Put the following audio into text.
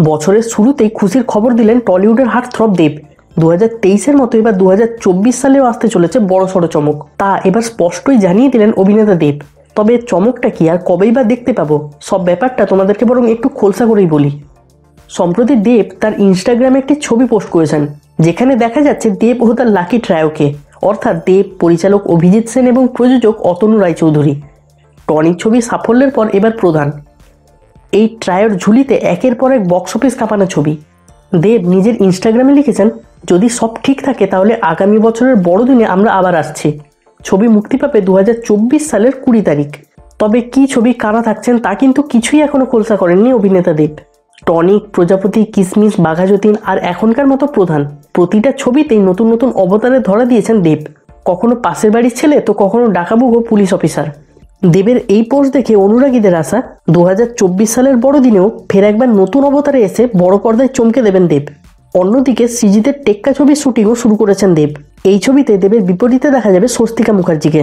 বছরের শুরুতেই খুশির খবর দিলেন টলিউডের হার্টথ্রব দেব। 2023-এর মতো এবার 2024 সালেও আসতে চলেছে বড়সড় চমক, তা এবার স্পষ্টই জানিয়ে দিলেন অভিনেতা দেব। তবে চমকটা কি আর কবেই বা দেখতে পাবো, সব ব্যাপারটা তোমাদেরকে বরং একটু খোলসা করেই বলি। সম্প্রতি দেব তার ইনস্টাগ্রামে একটি ছবি পোস্ট করেছেন, যেখানে দেখা যাচ্ছে দেব ও তার লাকি ট্রায়োকে, অর্থাৎ দেব, পরিচালক অভিজিৎ সেন এবং প্রযোজক অতনু রায়চৌধুরী। টনিক ছবি সাফল্যের পর এবার প্রধান। এই ট্রায়োর ঝুলিতে একের পর এক বক্স অফিস কাঁপানো ছবি। দেব নিজের ইনস্টাগ্রামে লিখেছেন, যদি সব ঠিক থাকে তাহলে আগামী বছরের বড়দিনে আমরা আবার আসছি। ছবি মুক্তি পাবে 2024 সালের 20 তারিখ। তবে কি ছবি কারা থাকছেন তা কিন্তু কিছুই এখনো খোলসা করেননি অভিনেতা দেব। টনিক, প্রজাপতি, কিসমিস, বাঘা যতীন আর এখনকার মতো প্রধান, প্রতিটা ছবিতেই নতুন নতুন অবতারে ধরা দিয়েছেন দেব। কখনো পাশের বাড়ির ছেলে তো কখনো ডাকাবুকো পুলিশ অফিসার। দেবের এই পোস্ট দেখে অনুরাগীদের আশা, 2024 সালের বড়দিনেও ফের একবার নতুন অবতারে এসে বড় পর্দায় চমকে দেবেন দেব। অন্যদিকে সৃজিতের টেক্কা ছবির শুটিংও শুরু করেছেন দেব। এই ছবিতে দেবের বিপরীতে দেখা যাবে স্বস্তিকা মুখার্জিকে।